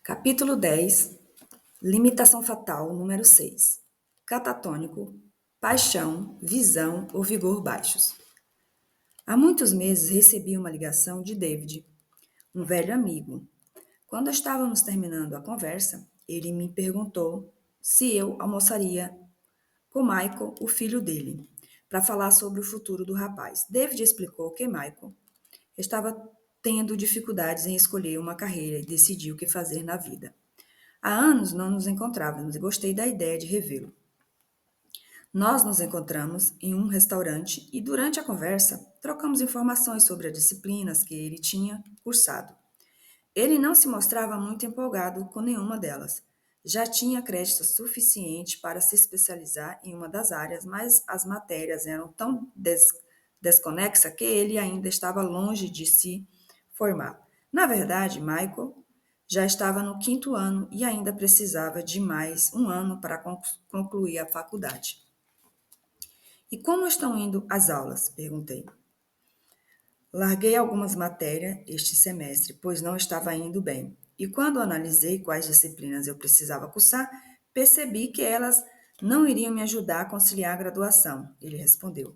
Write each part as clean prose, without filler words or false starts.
Capítulo 10. Limitação fatal número 6. Catatônico, paixão, visão ou vigor baixos. Há muitos meses recebi uma ligação de David, um velho amigo. Quando estávamos terminando a conversa, ele me perguntou se eu almoçaria com Michael, o filho dele, para falar sobre o futuro do rapaz. David explicou que Michael estava tendo dificuldades em escolher uma carreira e decidir o que fazer na vida. Há anos não nos encontrávamos e gostei da ideia de revê-lo. Nós nos encontramos em um restaurante e, durante a conversa, trocamos informações sobre as disciplinas que ele tinha cursado. Ele não se mostrava muito empolgado com nenhuma delas. Já tinha crédito suficiente para se especializar em uma das áreas, mas as matérias eram tão desconexas que ele ainda estava longe de se formar. Na verdade, Michael já estava no 5º ano e ainda precisava de mais um ano para concluir a faculdade. E como estão indo as aulas? Perguntei. Larguei algumas matérias este semestre, pois não estava indo bem. E quando analisei quais disciplinas eu precisava cursar, percebi que elas não iriam me ajudar a conciliar a graduação. Ele respondeu.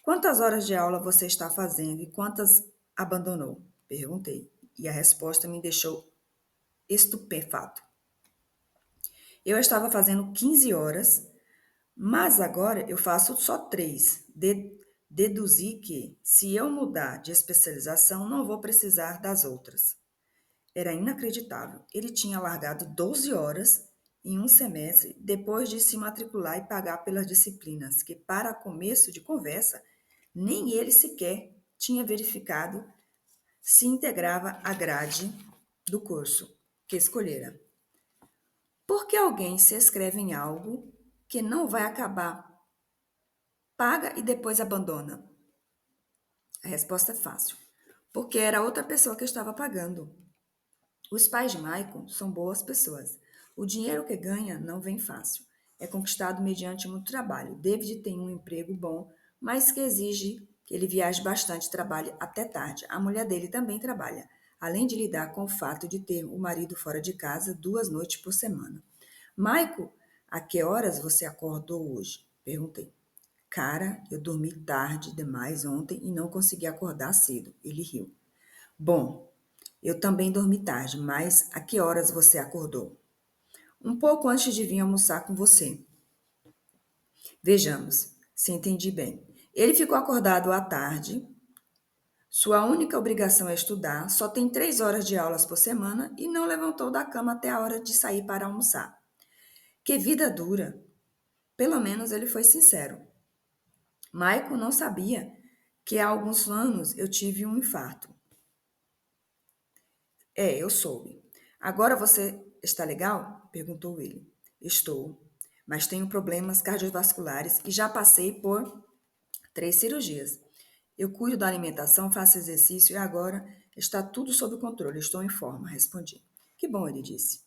Quantas horas de aula você está fazendo e quantas abandonou? Perguntei. E a resposta me deixou estupefato. Eu estava fazendo 15 horas, mas agora eu faço só 3. Deduzi que, se eu mudar de especialização, não vou precisar das outras. Era inacreditável. Ele tinha largado 12 horas em um semestre depois de se matricular e pagar pelas disciplinas, que, para começo de conversa, nem ele sequer tinha verificado se integrava à grade do curso que escolhera. Por que alguém se inscreve em algo que não vai acabar, paga e depois abandona? A resposta é fácil. Porque era outra pessoa que estava pagando. Os pais de Michael são boas pessoas. O dinheiro que ganha não vem fácil. É conquistado mediante muito trabalho. David tem um emprego bom, mas que exige que ele viaje bastante e trabalhe até tarde. A mulher dele também trabalha, além de lidar com o fato de ter o marido fora de casa 2 noites por semana. Michael, a que horas você acordou hoje? Perguntei. Cara, eu dormi tarde demais ontem e não consegui acordar cedo. Ele riu. Bom, eu também dormi tarde, mas a que horas você acordou? Um pouco antes de vir almoçar com você. Vejamos, se entendi bem. Ele ficou acordado à tarde. Sua única obrigação é estudar, só tem 3 horas de aulas por semana e não levantou da cama até a hora de sair para almoçar. Que vida dura! Pelo menos ele foi sincero. Michael não sabia que há alguns anos eu tive um infarto. Eu soube. Agora você está legal? Perguntou ele. Estou, mas tenho problemas cardiovasculares e já passei por 3 cirurgias. Eu cuido da alimentação, faço exercício e agora está tudo sob controle. Estou em forma, respondi. Que bom, ele disse.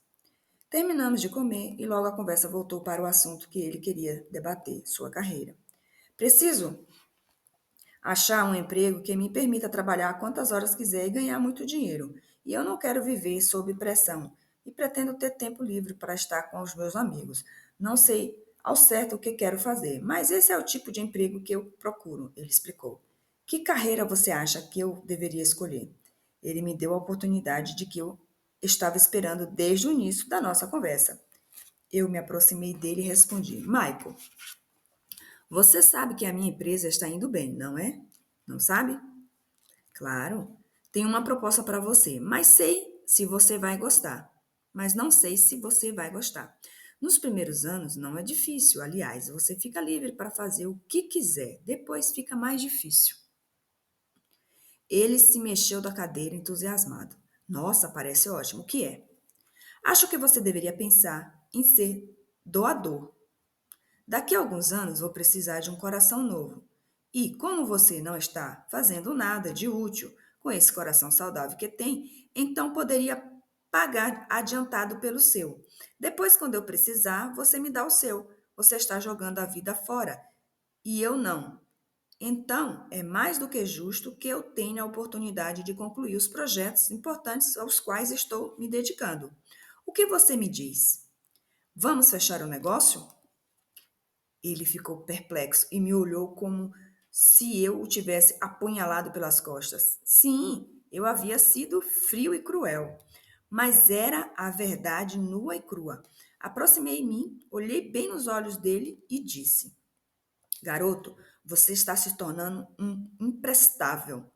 Terminamos de comer e logo a conversa voltou para o assunto que ele queria debater, sua carreira. Preciso achar um emprego que me permita trabalhar quantas horas quiser e ganhar muito dinheiro. E eu não quero viver sob pressão e pretendo ter tempo livre para estar com os meus amigos. Não sei ao certo o que quero fazer, mas esse é o tipo de emprego que eu procuro, ele explicou. Que carreira você acha que eu deveria escolher? Ele me deu a oportunidade de que eu estava esperando desde o início da nossa conversa. Eu me aproximei dele e respondi: Michael, você sabe que a minha empresa está indo bem, não é? Não sabe? Claro. Tenho uma proposta para você, mas sei se você vai gostar. Mas não sei se você vai gostar. Nos primeiros anos não é difícil, aliás, você fica livre para fazer o que quiser. Depois fica mais difícil. Ele se mexeu da cadeira entusiasmado. Nossa, parece ótimo. O que é? Acho que você deveria pensar em ser doador. Daqui a alguns anos vou precisar de um coração novo. E como você não está fazendo nada de útil com esse coração saudável que tem, então poderia pagar adiantado pelo seu. Depois, quando eu precisar, você me dá o seu. Você está jogando a vida fora. E eu não. Então, é mais do que justo que eu tenha a oportunidade de concluir os projetos importantes aos quais estou me dedicando. O que você me diz? Vamos fechar o negócio? Ele ficou perplexo e me olhou como se eu o tivesse apunhalado pelas costas. Sim, eu havia sido frio e cruel, mas era a verdade nua e crua. Aproximei-me, olhei bem nos olhos dele e disse: Garoto, você está se tornando um imprestável.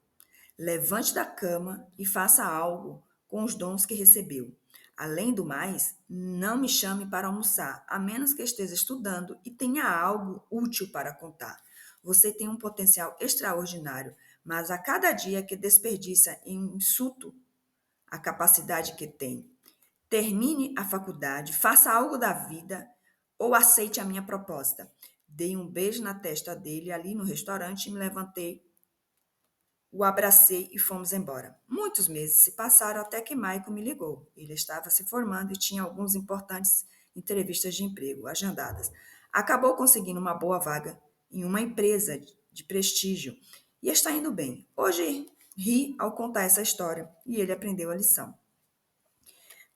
Levante da cama e faça algo com os dons que recebeu. Além do mais, não me chame para almoçar, a menos que esteja estudando e tenha algo útil para contar. Você tem um potencial extraordinário, mas a cada dia que desperdiça em insulto a capacidade que tem. Termine a faculdade, faça algo da vida ou aceite a minha proposta. Dei um beijo na testa dele ali no restaurante e me levantei, o abracei e fomos embora. Muitos meses se passaram até que Michael me ligou. Ele estava se formando e tinha algumas importantes entrevistas de emprego agendadas. Acabou conseguindo uma boa vaga em uma empresa de prestígio e está indo bem. Hoje ri ao contar essa história e ele aprendeu a lição.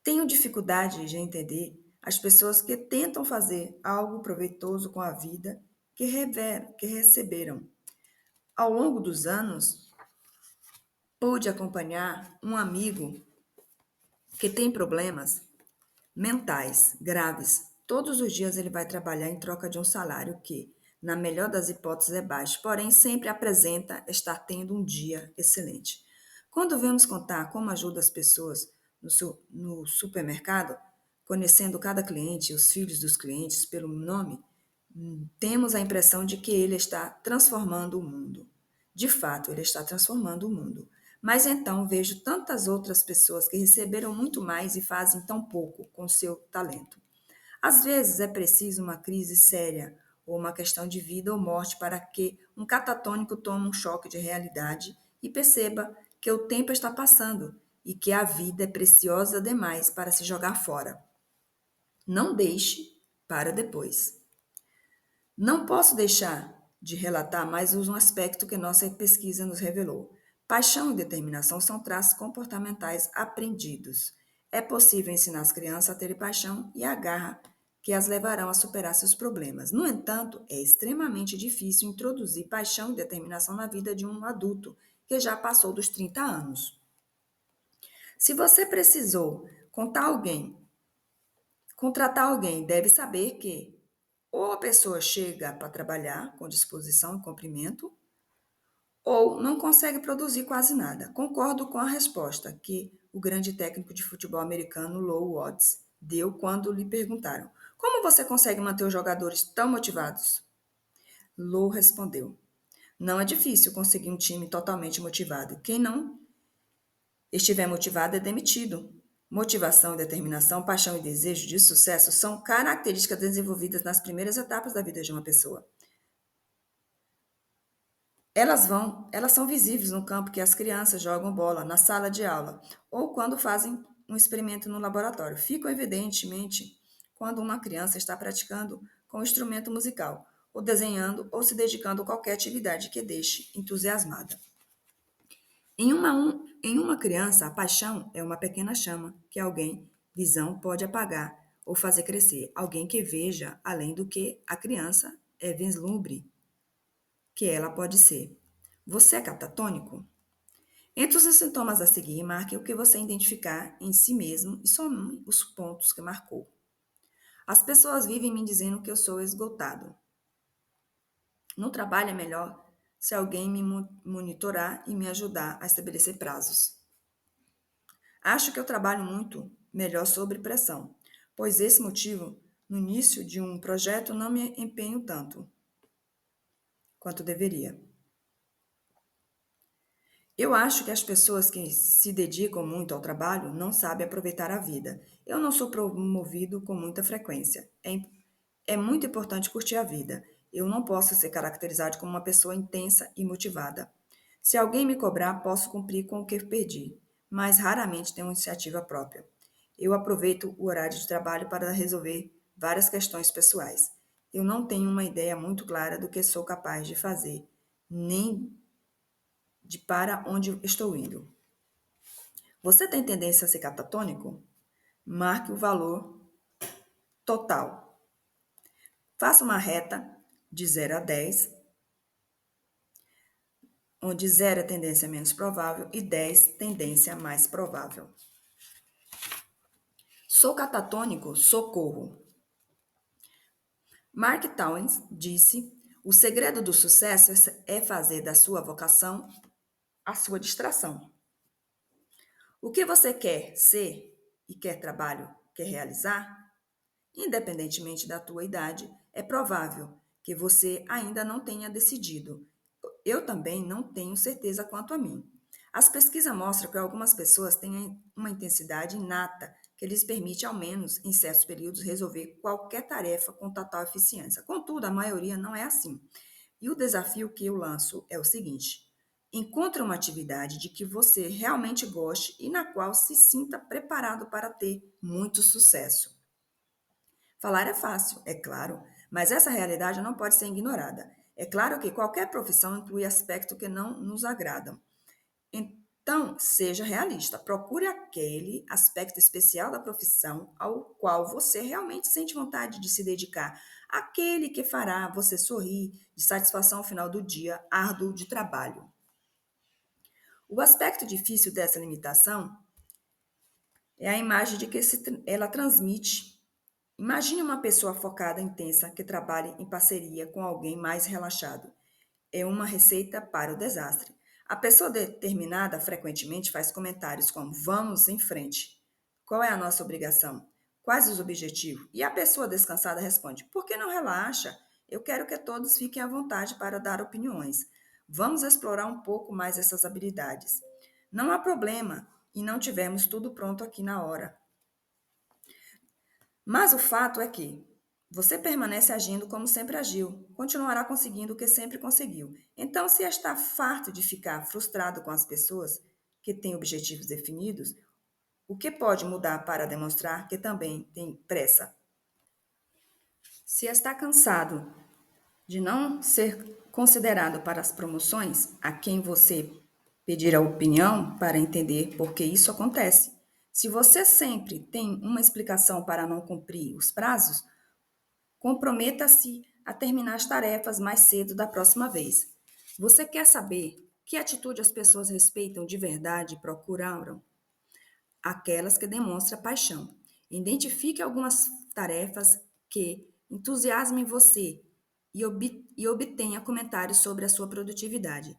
Tenho dificuldade de entender as pessoas que tentam fazer algo proveitoso com a vida que receberam. Ao longo dos anos, pude acompanhar um amigo que tem problemas mentais graves. Todos os dias ele vai trabalhar em troca de um salário que, na melhor das hipóteses, é baixo, porém sempre apresenta estar tendo um dia excelente. Quando vemos contar como ajuda as pessoas no supermercado, conhecendo cada cliente e os filhos dos clientes pelo nome, temos a impressão de que ele está transformando o mundo. De fato, ele está transformando o mundo. Mas então vejo tantas outras pessoas que receberam muito mais e fazem tão pouco com seu talento. Às vezes é preciso uma crise séria ou uma questão de vida ou morte para que um catatônico tome um choque de realidade e perceba que o tempo está passando e que a vida é preciosa demais para se jogar fora. Não deixe para depois. Não posso deixar de relatar mais um aspecto que nossa pesquisa nos revelou. Paixão e determinação são traços comportamentais aprendidos. É possível ensinar as crianças a terem paixão e a garra que as levarão a superar seus problemas. No entanto, é extremamente difícil introduzir paixão e determinação na vida de um adulto que já passou dos 30 anos. Se você precisou contratar alguém, deve saber que ou a pessoa chega para trabalhar com disposição e comprimento, ou não consegue produzir quase nada. Concordo com a resposta que o grande técnico de futebol americano Lou Watts deu quando lhe perguntaram: Como você consegue manter os jogadores tão motivados? Lou respondeu: Não é difícil conseguir um time totalmente motivado. Quem não estiver motivado é demitido. Motivação, determinação, paixão e desejo de sucesso são características desenvolvidas nas primeiras etapas da vida de uma pessoa. Elas são visíveis no campo que as crianças jogam bola, na sala de aula, ou quando fazem um experimento no laboratório. Ficam evidentemente quando uma criança está praticando com um instrumento musical, ou desenhando, ou se dedicando a qualquer atividade que deixe entusiasmada. Em uma criança, a paixão é uma pequena chama que alguém, visão, pode apagar ou fazer crescer. Alguém que veja além do que a criança é vislumbre que ela pode ser. Você é catatônico? Entre os sintomas a seguir, marque o que você identificar em si mesmo e some os pontos que marcou. As pessoas vivem me dizendo que eu sou esgotado. No trabalho é melhor se alguém me monitorar e me ajudar a estabelecer prazos. Acho que eu trabalho muito melhor sob pressão, pois esse motivo, no início de um projeto, não me empenho tanto quanto deveria. Eu acho que as pessoas que se dedicam muito ao trabalho não sabem aproveitar a vida. Eu não sou promovido com muita frequência. É muito importante curtir a vida. Eu não posso ser caracterizado como uma pessoa intensa e motivada. Se alguém me cobrar, posso cumprir com o que perdi, mas raramente tenho iniciativa própria. Eu aproveito o horário de trabalho para resolver várias questões pessoais. Eu não tenho uma ideia muito clara do que sou capaz de fazer nem de para onde estou indo. Você tem tendência a ser catatônico? Marque o valor total. Faça uma reta de 0 a 10, onde 0 é tendência menos provável e 10 tendência mais provável. Sou catatônico? Socorro. Mark Twain disse: o segredo do sucesso é fazer da sua vocação a sua distração. O que você quer ser e quer realizar? Independentemente da tua idade, é provável que você ainda não tenha decidido. Eu também não tenho certeza quanto a mim. As pesquisas mostram que algumas pessoas têm uma intensidade inata que lhes permite, ao menos em certos períodos, resolver qualquer tarefa com total eficiência. Contudo, a maioria não é assim. E o desafio que eu lanço é o seguinte: encontre uma atividade de que você realmente goste e na qual se sinta preparado para ter muito sucesso. Falar é fácil, é claro, mas essa realidade não pode ser ignorada. É claro que qualquer profissão inclui aspectos que não nos agradam. Então, seja realista. Procure aquele aspecto especial da profissão ao qual você realmente sente vontade de se dedicar. Aquele que fará você sorrir de satisfação ao final do dia árduo de trabalho. O aspecto difícil dessa limitação é a imagem de que ela transmite. Imagine uma pessoa focada, intensa, que trabalhe em parceria com alguém mais relaxado. É uma receita para o desastre. A pessoa determinada frequentemente faz comentários como: vamos em frente. Qual é a nossa obrigação? Quais os objetivos? E a pessoa descansada responde: por que não relaxa? Eu quero que todos fiquem à vontade para dar opiniões. Vamos explorar um pouco mais essas habilidades. Não há problema em não tivermos tudo pronto aqui na hora. Mas o fato é que você permanece agindo como sempre agiu, continuará conseguindo o que sempre conseguiu. Então, se está farto de ficar frustrado com as pessoas que têm objetivos definidos, o que pode mudar para demonstrar que também tem pressa? Se está cansado de não ser considerado para as promoções, a quem você pedir a opinião para entender por que isso acontece. Se você sempre tem uma explicação para não cumprir os prazos, comprometa-se a terminar as tarefas mais cedo da próxima vez. Você quer saber que atitude as pessoas respeitam de verdade e procuraram? Aquelas que demonstram paixão. Identifique algumas tarefas que entusiasmem você e obtenha comentários sobre a sua produtividade.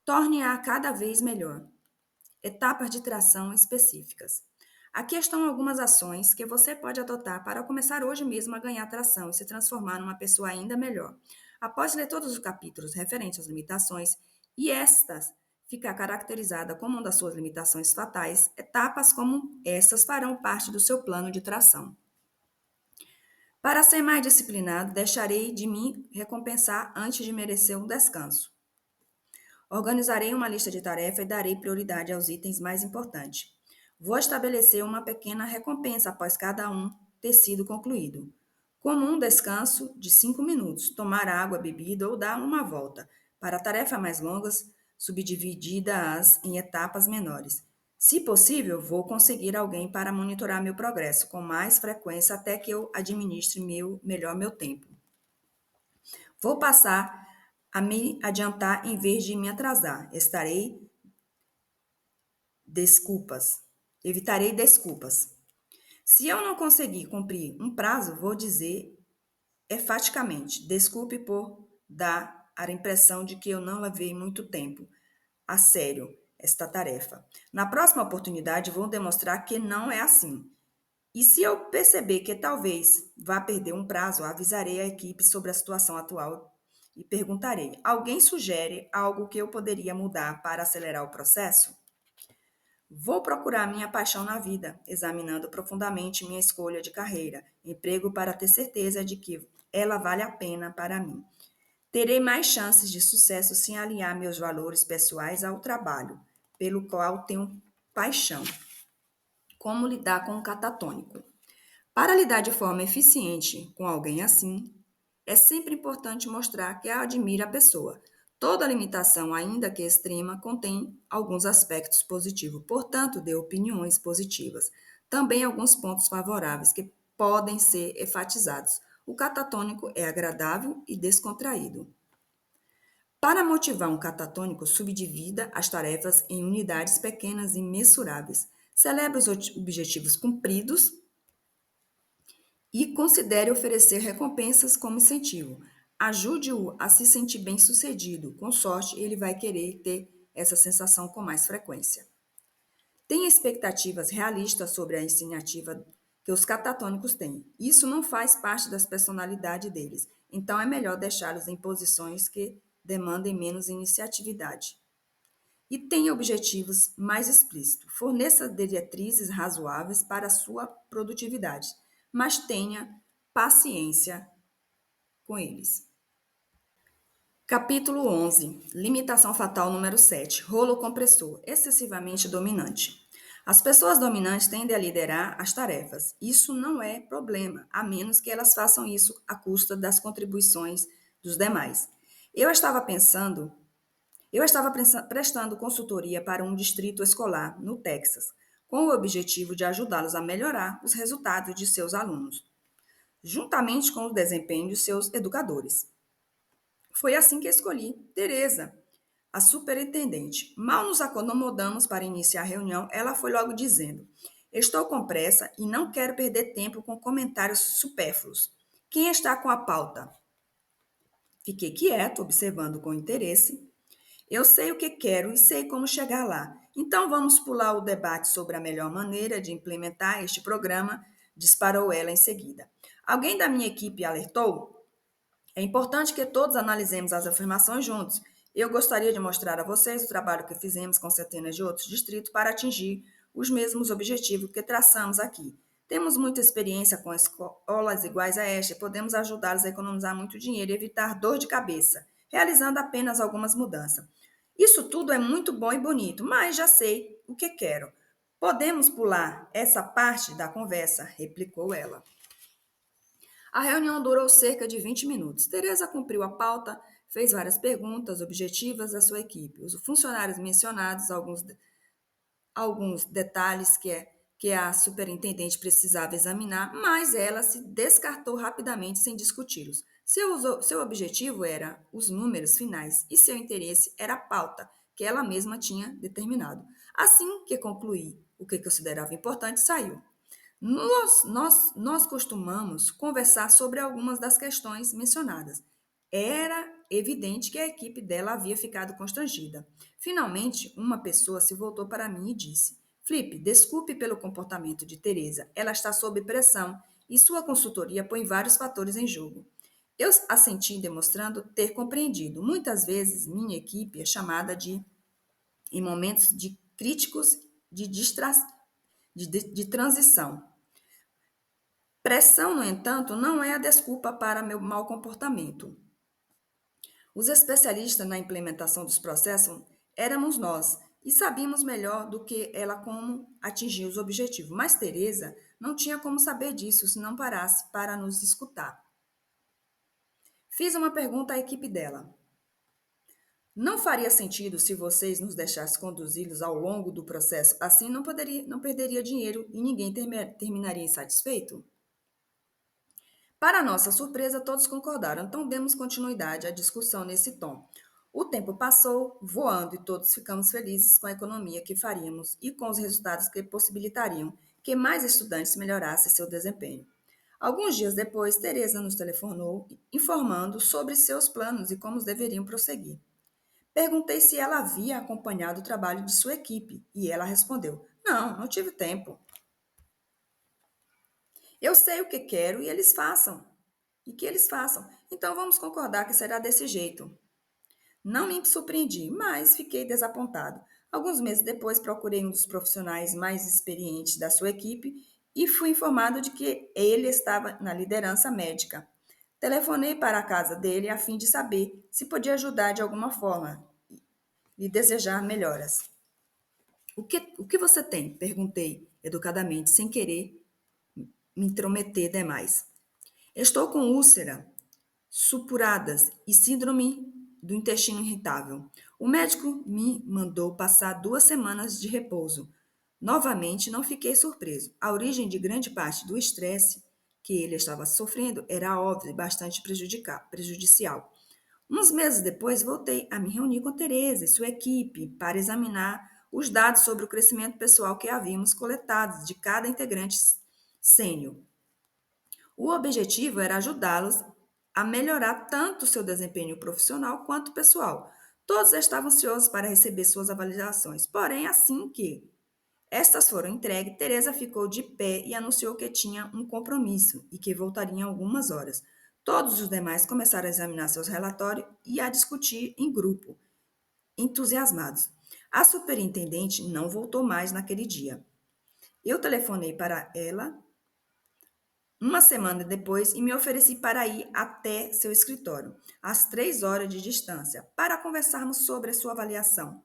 Torne-a cada vez melhor. Etapas de tração específicas. Aqui estão algumas ações que você pode adotar para começar hoje mesmo a ganhar tração e se transformar numa pessoa ainda melhor. Após ler todos os capítulos referentes às limitações e estas ficar caracterizada como uma das suas limitações fatais, etapas como estas farão parte do seu plano de tração. Para ser mais disciplinado, deixarei de me recompensar antes de merecer um descanso. Organizarei uma lista de tarefas e darei prioridade aos itens mais importantes. Vou estabelecer uma pequena recompensa após cada um ter sido concluído, como um descanso de 5 minutos, tomar água, bebida ou dar uma volta. Para tarefas mais longas, subdividida-as em etapas menores. Se possível, vou conseguir alguém para monitorar meu progresso com mais frequência até que eu administre melhor meu tempo. Vou passar a me adiantar em vez de me atrasar. Evitarei desculpas. Se eu não conseguir cumprir um prazo, vou dizer enfaticamente: desculpe por dar a impressão de que eu não levei muito tempo a sério esta tarefa. Na próxima oportunidade, vou demonstrar que não é assim. E se eu perceber que talvez vá perder um prazo, avisarei a equipe sobre a situação atual e perguntarei: alguém sugere algo que eu poderia mudar para acelerar o processo? Vou procurar minha paixão na vida, examinando profundamente minha escolha de carreira, emprego para ter certeza de que ela vale a pena para mim. Terei mais chances de sucesso se alinhar meus valores pessoais ao trabalho, pelo qual tenho paixão. Como lidar com o catatônico? Para lidar de forma eficiente com alguém assim, é sempre importante mostrar que admira a pessoa. Toda limitação, ainda que extrema, contém alguns aspectos positivos, portanto, dê opiniões positivas. Também alguns pontos favoráveis que podem ser enfatizados. O catatônico é agradável e descontraído. Para motivar um catatônico, subdivida as tarefas em unidades pequenas e mensuráveis. Celebre os objetivos cumpridos e considere oferecer recompensas como incentivo. Ajude-o a se sentir bem-sucedido. Com sorte, ele vai querer ter essa sensação com mais frequência. Tenha expectativas realistas sobre a iniciativa que os catatônicos têm. Isso não faz parte das personalidades deles, então é melhor deixá-los em posições que demandem menos iniciatividade. E tenha objetivos mais explícitos. Forneça diretrizes razoáveis para a sua produtividade, mas tenha paciência com eles. Capítulo 11. Limitação fatal número 7. Rolo compressor, excessivamente dominante. As pessoas dominantes tendem a liderar as tarefas. Isso não é problema, a menos que elas façam isso à custa das contribuições dos demais. Eu estava prestando consultoria para um distrito escolar no Texas, com o objetivo de ajudá-los a melhorar os resultados de seus alunos, juntamente com o desempenho de seus educadores. Foi assim que escolhi Teresa, a superintendente. Mal nos acomodamos para iniciar a reunião, ela foi logo dizendo: Estou com pressa e não quero perder tempo com comentários supérfluos. Quem está com a pauta? Fiquei quieto, observando com interesse. Eu sei o que quero e sei como chegar lá. Então vamos pular o debate sobre a melhor maneira de implementar este programa, disparou ela em seguida. Alguém da minha equipe alertou? É importante que todos analisemos as afirmações juntos. Eu gostaria de mostrar a vocês o trabalho que fizemos com centenas de outros distritos para atingir os mesmos objetivos que traçamos aqui. Temos muita experiência com escolas iguais a esta e podemos ajudá-los a economizar muito dinheiro e evitar dor de cabeça, realizando apenas algumas mudanças. Isso tudo é muito bom e bonito, mas já sei o que quero. Podemos pular essa parte da conversa, replicou ela. A reunião durou cerca de 20 minutos. Teresa cumpriu a pauta, fez várias perguntas objetivas à sua equipe. Os funcionários mencionados, alguns detalhes que a superintendente precisava examinar, mas ela se descartou rapidamente sem discuti-los. Seu objetivo era os números finais e seu interesse era a pauta que ela mesma tinha determinado. Assim que concluí o que considerava importante, saiu. Nós costumamos conversar sobre algumas das questões mencionadas. Era evidente que a equipe dela havia ficado constrangida. Finalmente, uma pessoa se voltou para mim e disse: Flip, desculpe pelo comportamento de Teresa. Ela está sob pressão e sua consultoria põe vários fatores em jogo. Eu assenti, demonstrando ter compreendido. Muitas vezes, minha equipe é chamada em momentos de críticos de transição. Pressão, no entanto, não é a desculpa para meu mau comportamento. Os especialistas na implementação dos processos éramos nós e sabíamos melhor do que ela como atingir os objetivos, mas Teresa não tinha como saber disso se não parasse para nos escutar. Fiz uma pergunta à equipe dela. Não faria sentido se vocês nos deixassem conduzi-los ao longo do processo, assim não perderia dinheiro e ninguém terminaria insatisfeito? Para nossa surpresa, todos concordaram, então demos continuidade à discussão nesse tom. O tempo passou voando e todos ficamos felizes com a economia que faríamos e com os resultados que possibilitariam que mais estudantes melhorassem seu desempenho. Alguns dias depois, Teresa nos telefonou informando sobre seus planos e como deveriam prosseguir. Perguntei se ela havia acompanhado o trabalho de sua equipe e ela respondeu: Não tive tempo. Eu sei o que quero e eles façam. E que eles façam. Então vamos concordar que será desse jeito. Não me surpreendi, mas fiquei desapontado. Alguns meses depois, procurei um dos profissionais mais experientes da sua equipe e fui informado de que ele estava na liderança médica. Telefonei para a casa dele a fim de saber se podia ajudar de alguma forma e desejar melhoras. O que você tem? Perguntei educadamente, sem querer me intrometer demais. Estou com úlcera, supuradas e síndrome do intestino irritável. O médico me mandou passar 2 semanas de repouso. Novamente, não fiquei surpreso. A origem de grande parte do estresse que ele estava sofrendo era óbvia e bastante prejudicial. Uns meses depois, voltei a me reunir com Teresa e sua equipe para examinar os dados sobre o crescimento pessoal que havíamos coletado de cada integrante sênior. O objetivo era ajudá-los a melhorar tanto seu desempenho profissional quanto pessoal. Todos estavam ansiosos para receber suas avaliações, porém, assim que estas foram entregues, Teresa ficou de pé e anunciou que tinha um compromisso e que voltaria em algumas horas. Todos os demais começaram a examinar seus relatórios e a discutir em grupo, entusiasmados. A superintendente não voltou mais naquele dia. Eu telefonei para ela uma semana depois e me ofereci para ir até seu escritório, às 3 horas de distância, para conversarmos sobre a sua avaliação.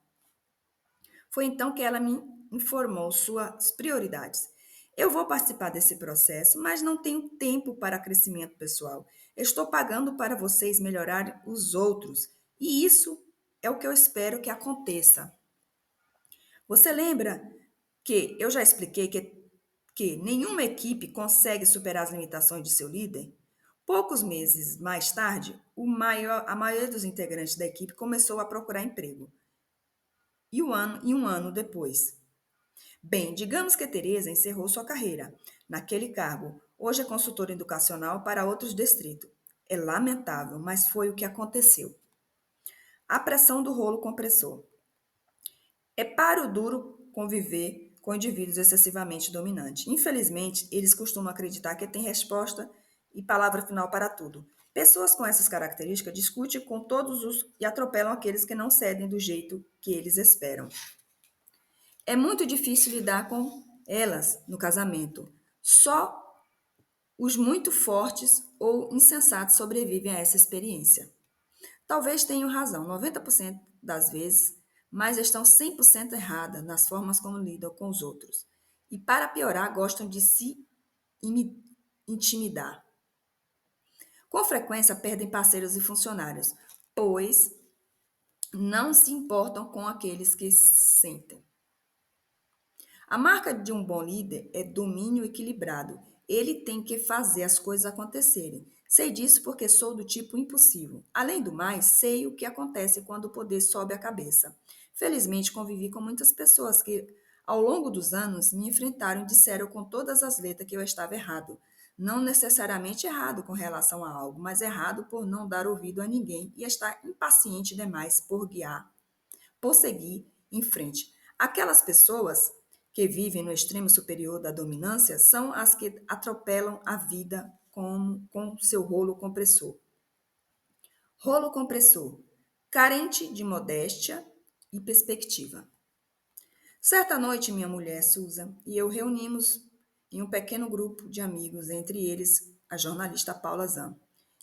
Foi então que ela me informou suas prioridades. Eu vou participar desse processo, mas não tenho tempo para crescimento pessoal. Estou pagando para vocês melhorarem os outros, e isso é o que eu espero que aconteça. Você lembra que eu já expliquei que nenhuma equipe consegue superar as limitações de seu líder? Poucos meses mais tarde, a maioria dos integrantes da equipe começou a procurar emprego. E um ano depois. Bem, digamos que Teresa encerrou sua carreira naquele cargo. Hoje é consultora educacional para outros distritos. É lamentável, mas foi o que aconteceu. A pressão do rolo compressor. É páreo duro conviver com indivíduos excessivamente dominantes. Infelizmente, eles costumam acreditar que tem resposta e palavra final para tudo. Pessoas com essas características discutem com todos os e atropelam aqueles que não cedem do jeito que eles esperam. É muito difícil lidar com elas no casamento. Só os muito fortes ou insensatos sobrevivem a essa experiência. Talvez tenham razão 90% das vezes, mas estão 100% erradas nas formas como lidam com os outros. E para piorar, gostam de se intimidar. Com frequência perdem parceiros e funcionários, pois não se importam com aqueles que sentem. A marca de um bom líder é domínio equilibrado. Ele tem que fazer as coisas acontecerem. Sei disso porque sou do tipo impulsivo. Além do mais, sei o que acontece quando o poder sobe a cabeça. Felizmente, convivi com muitas pessoas que, ao longo dos anos, me enfrentaram e disseram com todas as letras que eu estava errado. Não necessariamente errado com relação a algo, mas errado por não dar ouvido a ninguém e estar impaciente demais por seguir em frente. Aquelas pessoas que vivem no extremo superior da dominância são as que atropelam a vida com seu rolo compressor. Rolo compressor, carente de modéstia e perspectiva. Certa noite, minha mulher, Susan, e eu reunimos em um pequeno grupo de amigos, entre eles a jornalista Paula Zan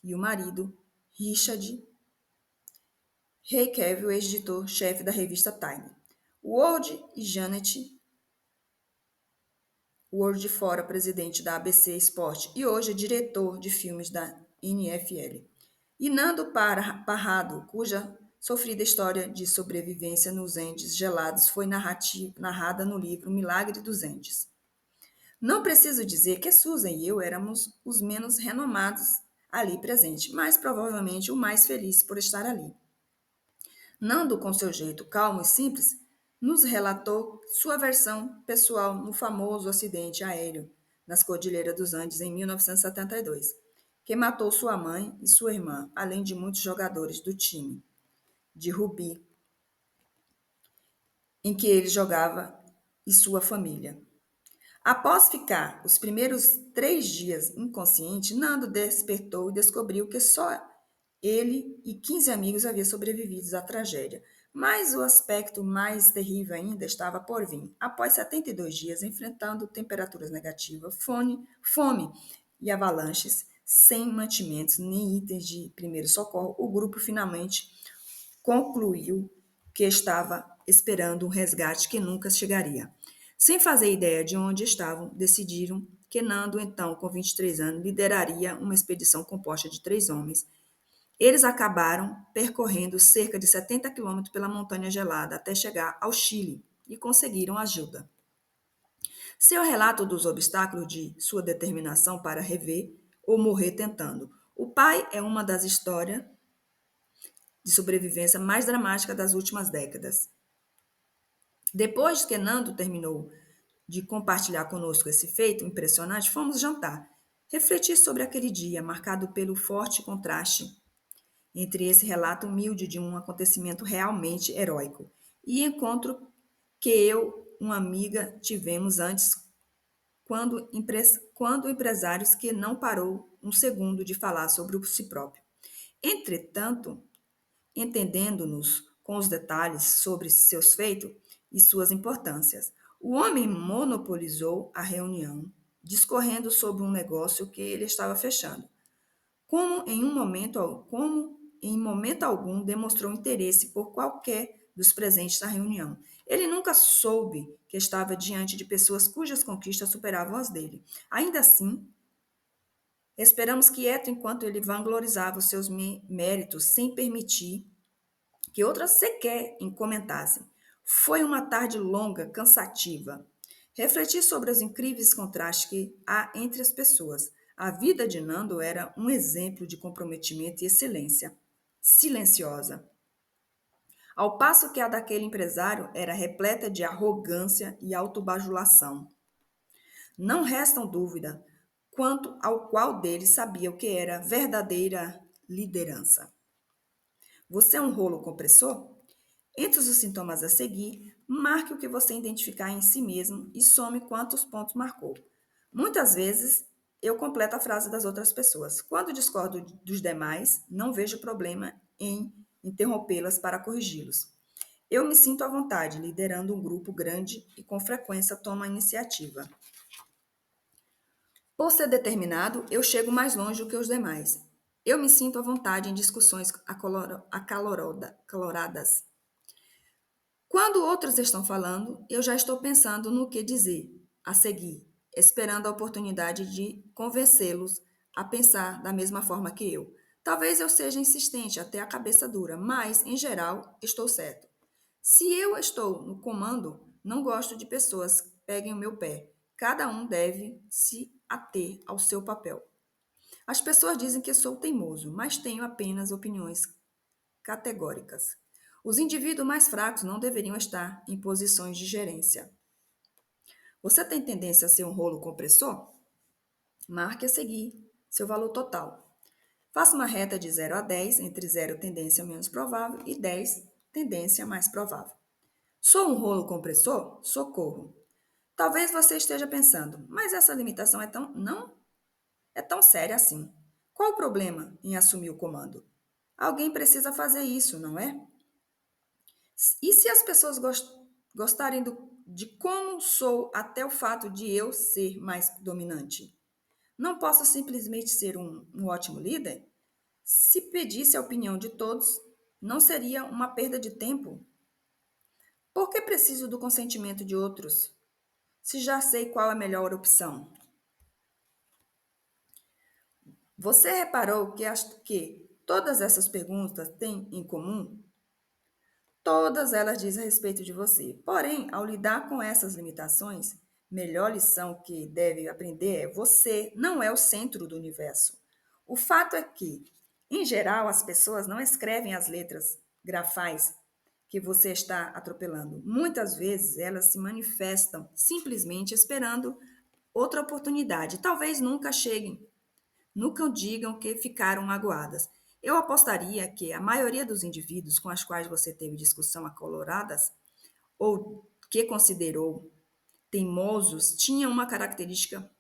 e o marido, Richard Cavill, ex-editor-chefe da revista Time. Ward e Janet World fora presidente da ABC Sport e hoje é diretor de filmes da NFL. E Nando Parrado, cuja sofrida história de sobrevivência nos Andes gelados foi narrada no livro Milagre dos Andes. Não preciso dizer que Susan e eu éramos os menos renomados ali presentes, mas provavelmente o mais feliz por estar ali. Nando, com seu jeito calmo e simples, nos relatou sua versão pessoal no famoso acidente aéreo nas Cordilheiras dos Andes em 1972, que matou sua mãe e sua irmã, além de muitos jogadores do time de rugby em que ele jogava e sua família. Após ficar os primeiros 3 dias inconsciente, Nando despertou e descobriu que só ele e 15 amigos haviam sobrevivido à tragédia. Mas o aspecto mais terrível ainda estava por vir. Após 72 dias enfrentando temperaturas negativas, fome e avalanches, sem mantimentos nem itens de primeiro socorro, o grupo finalmente concluiu que estava esperando um resgate que nunca chegaria. Sem fazer ideia de onde estavam, decidiram que Nando, então com 23 anos, lideraria uma expedição composta de 3 homens. Eles acabaram percorrendo cerca de 70 quilômetros pela montanha gelada até chegar ao Chile e conseguiram ajuda. Seu relato dos obstáculos de sua determinação para rever ou morrer tentando. O pai é uma das histórias de sobrevivência mais dramáticas das últimas décadas. Depois que Nando terminou de compartilhar conosco esse feito impressionante, fomos jantar. Refletir sobre aquele dia, marcado pelo forte contraste entre esse relato humilde de um acontecimento realmente heróico e encontro que uma amiga, tivemos antes, quando empresários que não parou um segundo de falar sobre o si próprio. Entretanto, entendendo-nos com os detalhes sobre seus feitos e suas importâncias, o homem monopolizou a reunião, discorrendo sobre um negócio que ele estava fechando. Como em momento algum demonstrou interesse por qualquer dos presentes na reunião. Ele nunca soube que estava diante de pessoas cujas conquistas superavam as dele. Ainda assim, esperamos quieto enquanto ele vanglorizava os seus méritos, sem permitir que outras sequer comentassem. Foi uma tarde longa, cansativa. Refleti sobre os incríveis contrastes que há entre as pessoas. A vida de Nando era um exemplo de comprometimento e excelência, silenciosa, ao passo que a daquele empresário era repleta de arrogância e autobajulação. Não restam dúvida quanto ao qual deles sabia o que era verdadeira liderança. Você é um rolo compressor? Entre os sintomas a seguir, marque o que você identificar em si mesmo e some quantos pontos marcou. Muitas vezes, eu completo a frase das outras pessoas. Quando discordo dos demais, não vejo problema em interrompê-las para corrigi-los. Eu me sinto à vontade liderando um grupo grande e com frequência tomo a iniciativa. Por ser determinado, eu chego mais longe do que os demais. Eu me sinto à vontade em discussões acaloradas. Quando outros estão falando, eu já estou pensando no que dizer a seguir, esperando a oportunidade de convencê-los a pensar da mesma forma que eu. Talvez eu seja insistente até a cabeça dura, mas, em geral, estou certo. Se eu estou no comando, não gosto de pessoas que peguem o meu pé. Cada um deve se ater ao seu papel. As pessoas dizem que sou teimoso, mas tenho apenas opiniões categóricas. Os indivíduos mais fracos não deveriam estar em posições de gerência. Você tem tendência a ser um rolo compressor? Marque a seguir seu valor total. Faça uma reta de 0 a 10, entre 0 tendência menos provável e 10 tendência mais provável. Sou um rolo compressor? Socorro. Talvez você esteja pensando, mas essa limitação não é tão séria assim. Qual o problema em assumir o comando? Alguém precisa fazer isso, não é? E se as pessoas gostarem de como sou até o fato de eu ser mais dominante? Não posso simplesmente ser um ótimo líder? Se pedisse a opinião de todos, não seria uma perda de tempo? Por que preciso do consentimento de outros, se já sei qual é a melhor opção? Você reparou que todas essas perguntas têm em comum? Todas elas dizem a respeito de você. Porém, ao lidar com essas limitações, melhor lição que deve aprender é: você não é o centro do universo. O fato é que, em geral, as pessoas não escrevem as letras grafais que você está atropelando. Muitas vezes elas se manifestam simplesmente esperando outra oportunidade. Talvez nunca cheguem. Nunca digam que ficaram magoadas. Eu apostaria que a maioria dos indivíduos com os quais você teve discussão acaloradas ou que considerou teimosos tinham uma característica,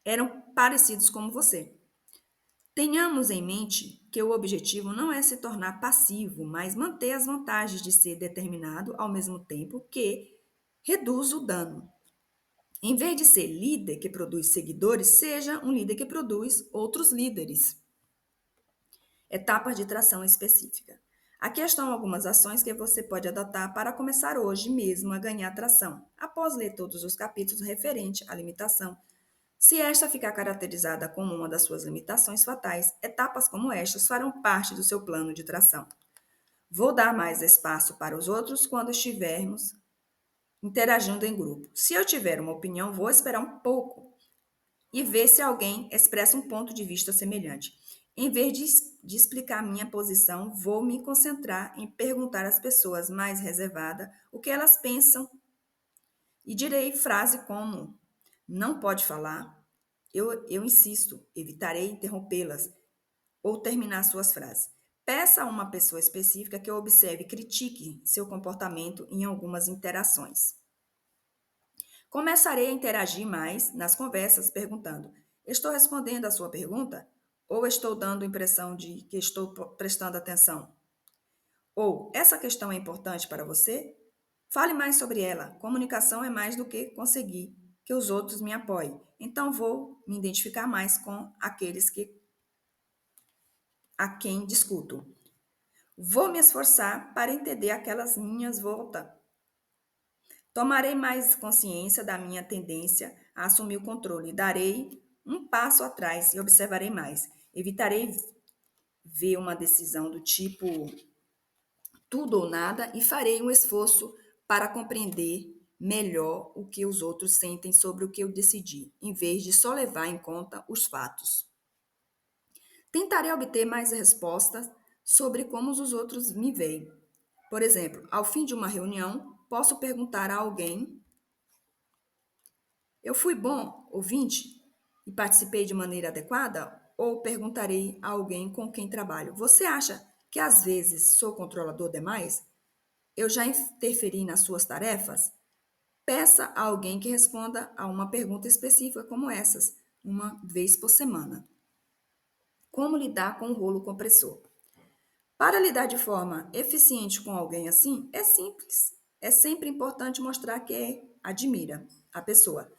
eram parecidos como você. Tenhamos em mente que o objetivo não é se tornar passivo, mas manter as vantagens de ser determinado ao mesmo tempo que reduz o dano. Em vez de ser líder que produz seguidores, seja um líder que produz outros líderes. Etapas de tração específica. Aqui estão algumas ações que você pode adotar para começar hoje mesmo a ganhar tração, após ler todos os capítulos referentes à limitação. Se esta ficar caracterizada como uma das suas limitações fatais, etapas como estas farão parte do seu plano de tração. Vou dar mais espaço para os outros quando estivermos interagindo em grupo. Se eu tiver uma opinião, vou esperar um pouco e ver se alguém expressa um ponto de vista semelhante. Em vez de explicar minha posição, vou me concentrar em perguntar às pessoas mais reservadas o que elas pensam e direi frase como: não pode falar, eu insisto, evitarei interrompê-las ou terminar suas frases. Peça a uma pessoa específica que observe e critique seu comportamento em algumas interações. Começarei a interagir mais nas conversas, perguntando: estou respondendo a sua pergunta? Ou estou dando a impressão de que estou prestando atenção? Ou essa questão é importante para você? Fale mais sobre ela. Comunicação é mais do que conseguir que os outros me apoiem. Então vou me identificar mais com aqueles a quem discuto. Vou me esforçar para entender aquelas minhas voltas. Tomarei mais consciência da minha tendência a assumir o controle. Darei um passo atrás e observarei mais. Evitarei ver uma decisão do tipo tudo ou nada e farei um esforço para compreender melhor o que os outros sentem sobre o que eu decidi, em vez de só levar em conta os fatos. Tentarei obter mais respostas sobre como os outros me veem. Por exemplo, ao fim de uma reunião, posso perguntar a alguém: eu fui bom ouvinte e participei de maneira adequada? Ou perguntarei a alguém com quem trabalho: você acha que às vezes sou controlador demais? Eu já interferi nas suas tarefas? Peça a alguém que responda a uma pergunta específica como essas, uma vez por semana. Como lidar com o rolo compressor? Para lidar de forma eficiente com alguém assim, é simples. É sempre importante mostrar que admira a pessoa.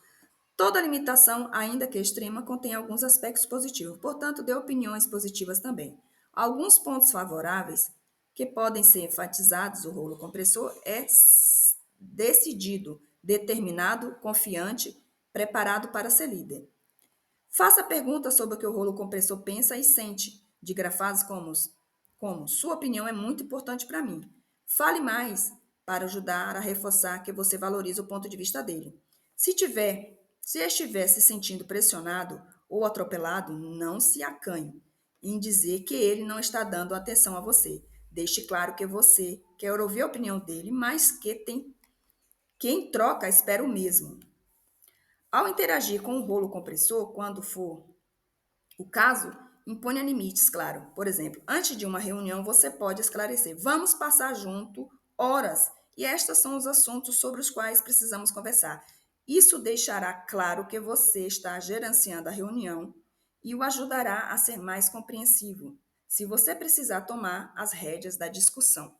Toda limitação, ainda que extrema, contém alguns aspectos positivos, portanto, dê opiniões positivas também. Alguns pontos favoráveis que podem ser enfatizados: o rolo compressor é decidido, determinado, confiante, preparado para ser líder. Faça perguntas sobre o que o rolo compressor pensa e sente, de frases como sua opinião é muito importante para mim. Fale mais para ajudar a reforçar que você valoriza o ponto de vista dele. Se estiver se sentindo pressionado ou atropelado, não se acanhe em dizer que ele não está dando atenção a você. Deixe claro que você quer ouvir a opinião dele, mas que em troca espera o mesmo. Ao interagir com o rolo compressor, quando for o caso, imponha limites, claro. Por exemplo, antes de uma reunião, você pode esclarecer: vamos passar junto horas e estes são os assuntos sobre os quais precisamos conversar. Isso deixará claro que você está gerenciando a reunião e o ajudará a ser mais compreensivo, se você precisar tomar as rédeas da discussão.